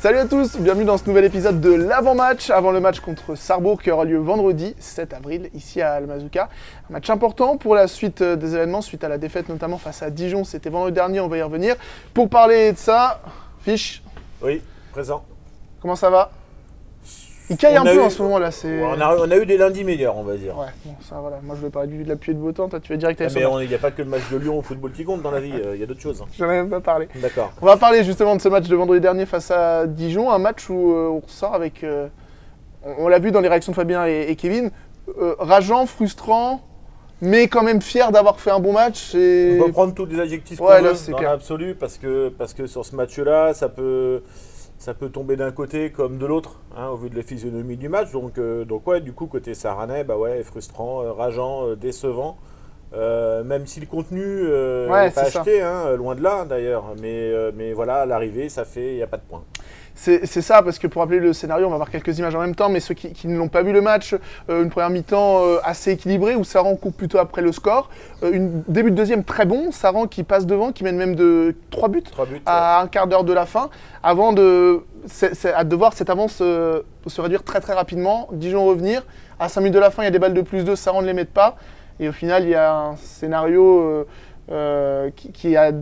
Salut à tous, bienvenue dans ce nouvel épisode de l'avant-match, avant le match contre Sarrebourg qui aura lieu vendredi 7 avril ici à Almazuka. Un match important pour la suite des événements, suite à la défaite notamment face à Dijon, c'était vendredi dernier, on va y revenir. Pour parler de ça, Fiche. Oui, présent. Comment ça va? Il caille un peu en ce moment là. On a eu des lundis meilleurs, on va dire. Ouais, bon, ça voilà. Moi je vais parler de la pluie et de beau temps, toi tu vas direct aller Mais il n'y a pas que le match de Lyon au football qui compte dans la vie, il y a d'autres choses. J'en ai même pas parlé. D'accord. On va parler justement de ce match de vendredi dernier face à Dijon, un match où on ressort avec, on l'a vu dans les réactions de Fabien et Kevin, rageant, frustrant, mais quand même fier d'avoir fait un bon match. On peut prendre tous les adjectifs qu'on veut dans l'absolu, parce que sur ce match-là, ça peut tomber d'un côté comme de l'autre, hein, au vu de la physionomie du match. Donc ouais, du coup, côté Saranais, bah ouais, frustrant, rageant, décevant. Même si le contenu n'est pas acheté, hein, loin de là d'ailleurs. Mais voilà, à l'arrivée, il n'y a pas de point. C'est ça, parce que pour rappeler le scénario, on va voir quelques images en même temps, mais ceux qui ne l'ont pas vu le match, une première mi-temps assez équilibrée, où Saran coupe plutôt après le score. Début de deuxième très bon, Saran qui passe devant, qui mène même de 3 buts à un quart d'heure de la fin, avant de voir cette avance se réduire très très rapidement, Dijon revenir. À 5 minutes de la fin, il y a des balles de plus 2, Saran ne les met pas. Et au final, il y a un scénario qui a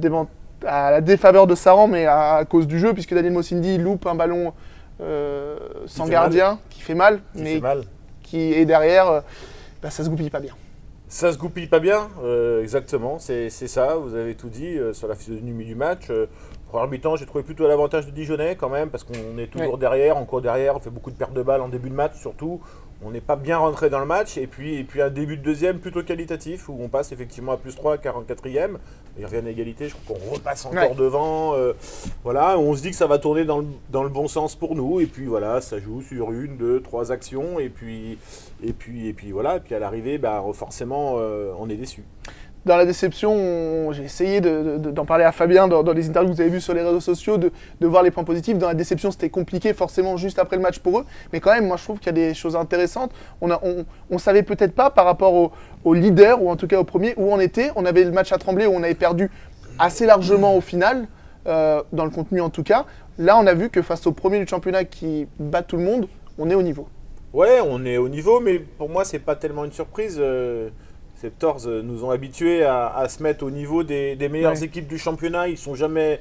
à la défaveur de Saran, mais à cause du jeu, puisque Daniel Mossindi loupe un ballon sans gardien, qui fait mal, qui est derrière, ça se goupille pas bien. Ça se goupille pas bien, exactement, c'est ça, vous avez tout dit sur la physionomie du match. Première mi-temps, j'ai trouvé plutôt l'avantage de Dijonais quand même, parce qu'on est toujours derrière, on court derrière, on fait beaucoup de pertes de balles en début de match surtout. On n'est pas bien rentré dans le match, et puis un début de deuxième plutôt qualitatif, où on passe effectivement à plus 3 à 44e. Il revient à égalité, je crois qu'on repasse encore devant. Voilà, on se dit que ça va tourner dans le bon sens pour nous, et puis voilà, ça joue sur 1, 2, 3 actions, et puis voilà, et puis à l'arrivée, forcément, on est déçu. Dans la déception, j'ai essayé d'en parler à Fabien dans les interviews que vous avez vues sur les réseaux sociaux, de voir les points positifs. Dans la déception, c'était compliqué forcément juste après le match pour eux. Mais quand même, moi je trouve qu'il y a des choses intéressantes. On savait peut-être pas par rapport au leader, ou en tout cas au premier, où on était. On avait le match à Tremblay où on avait perdu assez largement au final, dans le contenu en tout cas. Là, on a vu que face au premier du championnat qui bat tout le monde, on est au niveau. Ouais, on est au niveau, mais pour moi, c'est pas tellement une surprise. Ces 14 nous ont habitués à se mettre au niveau des meilleures équipes du championnat. Ils sont jamais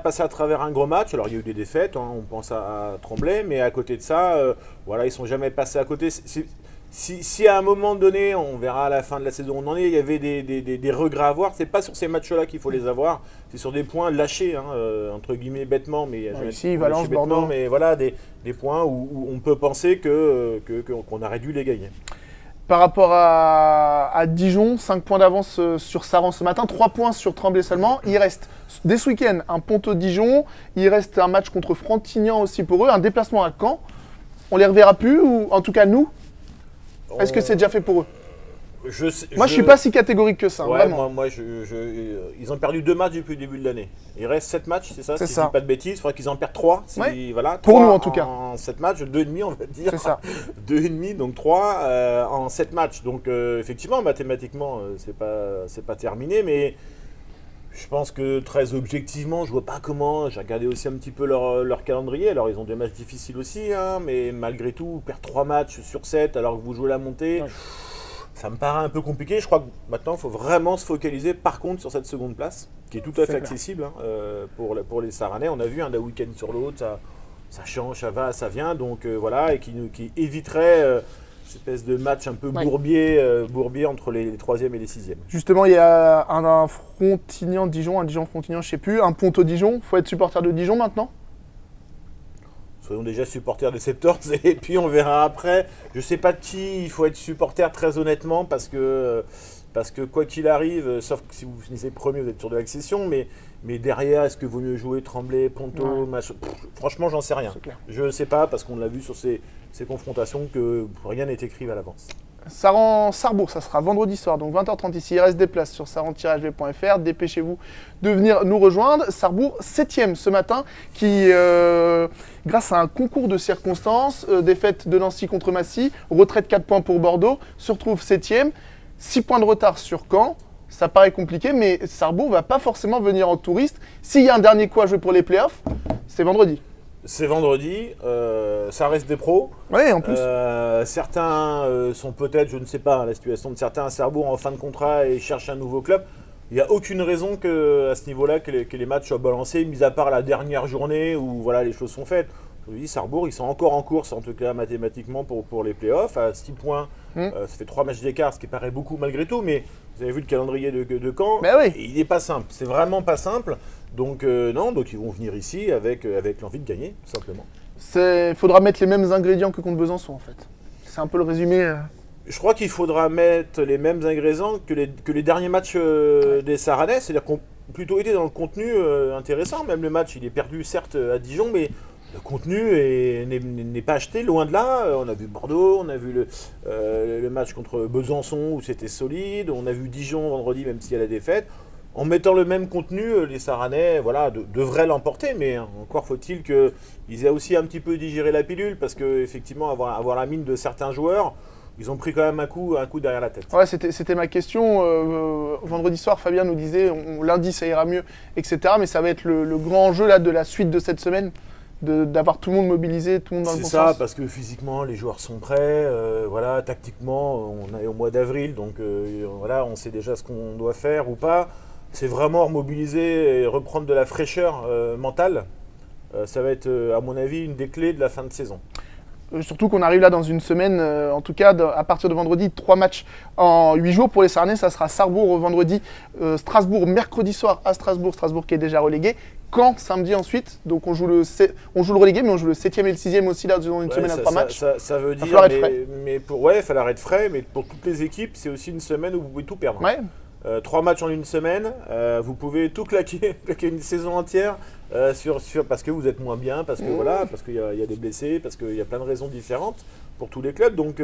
passés à travers un gros match. Alors il y a eu des défaites, on pense à Tremblay, mais à côté de ça, voilà, ils sont jamais passés à côté. Si à un moment donné, on verra à la fin de la saison où on en est, il y avait des regrets à avoir, c'est pas sur ces matchs-là qu'il faut les avoir, c'est sur des points lâchés, entre guillemets bêtement, mais ici, Valence, Bordeaux. Mais voilà, des points où on peut penser qu'on aurait dû les gagner. Par rapport à Dijon, 5 points d'avance sur Saran ce matin, 3 points sur Tremblay seulement. Il reste, dès ce week-end, un Ponto-Dijon. Il reste un match contre Frontignan aussi pour eux, un déplacement à Caen. On les reverra plus, ou en tout cas nous. Est-ce que c'est déjà fait pour eux? Je suis pas si catégorique que ça. Ouais, vraiment. Moi, ils ont perdu 2 matchs depuis le début de l'année. Il reste 7 matchs, c'est ça? Si je dis pas de bêtises, il faudrait qu'ils en perdent 3. Voilà, pour nous en tout cas. En 7 matchs, 2,5 on va dire. C'est ça. 2,5, donc 3 en 7 matchs. Donc effectivement, mathématiquement, c'est pas terminé, mais je pense que très objectivement, je vois pas comment. J'ai regardé aussi un petit peu leur calendrier. Alors ils ont des matchs difficiles aussi, mais malgré tout, perdre 3 matchs sur 7 alors que vous jouez la montée. Ouais. Ça me paraît un peu compliqué. Je crois que maintenant, il faut vraiment se focaliser, par contre, sur cette seconde place, qui est tout à fait accessible pour les Saranais. On a vu d'un week-end sur l'autre, ça change, ça va, ça vient. Donc voilà, et qui éviterait cette espèce de match un peu bourbier entre les 3e et les 6e. Justement, il y a un Frontignan-Dijon, un Dijon-Frontignan, je ne sais plus, un Ponto-Dijon. Il faut être supporter de Dijon maintenant? Soyons déjà supporters des 14 et puis on verra après. Je ne sais pas de qui il faut être supporter très honnêtement parce que quoi qu'il arrive, sauf que si vous finissez premier, vous êtes sûr de l'accession, mais derrière, est-ce que vaut mieux jouer Tremblay, Ponto, franchement, j'en sais rien. Je ne sais pas parce qu'on l'a vu sur ces confrontations que rien n'est écrit à l'avance. Sarrebourg, ça sera vendredi soir, donc 20h30 ici. Il reste des places sur saran-hv.fr. Dépêchez-vous de venir nous rejoindre. Sarrebourg, 7e ce matin, qui, grâce à un concours de circonstances, défaite de Nancy contre Massy, retraite 4 points pour Bordeaux, se retrouve 7e. 6 points de retard sur Caen. Ça paraît compliqué, mais Sarrebourg ne va pas forcément venir en touriste. S'il y a un dernier coup à jouer pour les playoffs, c'est vendredi. C'est vendredi, ça reste des pros. Ouais, en plus. Certains sont peut-être, je ne sais pas, la situation de certains à Sarrebourg en fin de contrat et cherchent un nouveau club. Il n'y a aucune raison à ce niveau-là que les matchs soient balancés, mis à part la dernière journée où voilà, les choses sont faites. Je vous dis, Sarrebourg, ils sont encore en course, en tout cas mathématiquement, pour les playoffs. À 6 points, ça fait 3 matchs d'écart, ce qui paraît beaucoup malgré tout. Mais vous avez vu le calendrier de Caen, Ben oui. il n'est pas simple. C'est vraiment pas simple. Donc non, donc ils vont venir ici avec l'envie de gagner, tout simplement. Il faudra mettre les mêmes ingrédients que contre Besançon, en fait. C'est un peu le résumé. Je crois qu'il faudra mettre les mêmes ingrédients que les derniers matchs des Saranais, c'est-à-dire qu'on a plutôt été dans le contenu intéressant. Même le match, il est perdu certes à Dijon, mais le contenu n'est pas acheté, loin de là. On a vu Bordeaux, on a vu le match contre Besançon où c'était solide, on a vu Dijon vendredi même s'il y a la défaite. En mettant le même contenu, les Saranais voilà, devraient l'emporter, mais encore faut-il qu'ils aient aussi un petit peu digéré la pilule, parce qu'effectivement, avoir la mine de certains joueurs, ils ont pris quand même un coup derrière la tête. Ouais, c'était ma question. Vendredi soir, Fabien nous disait lundi ça ira mieux, etc. Mais ça va être le grand enjeu là, de la suite de cette semaine, d'avoir tout le monde mobilisé, tout le monde dans le bon sens. C'est ça, sens. parce que physiquement, les joueurs sont prêts. Voilà, tactiquement, on est au mois d'avril, donc voilà, on sait déjà ce qu'on doit faire ou pas. C'est vraiment remobiliser et reprendre de la fraîcheur mentale. Ça va être, à mon avis, une des clés de la fin de saison. Surtout qu'on arrive là dans une semaine, en tout cas à partir de vendredi, 3 matchs en 8 jours pour les Sarnais. Ça sera Sarrebourg vendredi, Strasbourg mercredi soir à Strasbourg qui est déjà relégué. Caen samedi ensuite, donc on joue le relégué, mais on joue le 7e et le 6e aussi là dans une semaine à 3 matchs. Ça veut dire, mais il fallait être frais, mais pour toutes les équipes, c'est aussi une semaine où vous pouvez tout perdre. Ouais. 3 matchs en une semaine, vous pouvez tout claquer une saison entière parce que vous êtes moins bien, parce que voilà, parce qu'il y a des blessés, parce qu'il y a plein de raisons différentes pour tous les clubs. Donc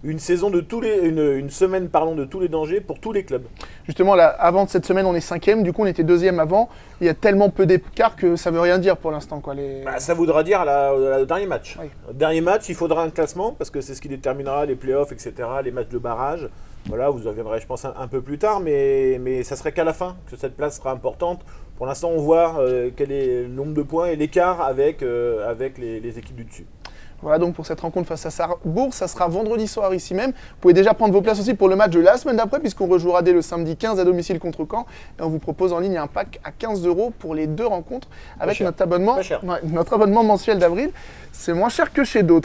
une semaine de tous les dangers pour tous les clubs. Justement, là, avant cette semaine, on est 5e, du coup on était 2e avant. Il y a tellement peu d'écart que ça veut rien dire pour l'instant. Ça voudra dire au dernier match. Oui. Au dernier match, il faudra un classement, parce que c'est ce qui déterminera les playoffs, etc., les matchs de barrage. Voilà, vous en reviendrez, je pense, un peu plus tard, mais ça serait qu'à la fin que cette place sera importante. Pour l'instant, on voit quel est le nombre de points et l'écart avec les équipes du dessus. Voilà donc pour cette rencontre face à Sarrebourg, ça sera vendredi soir ici même. Vous pouvez déjà prendre vos places aussi pour le match de la semaine d'après, puisqu'on rejouera dès le samedi 15 à domicile contre Caen. Et on vous propose en ligne un pack à 15 € pour les 2 rencontres avec notre abonnement mensuel d'avril. C'est moins cher que chez d'autres.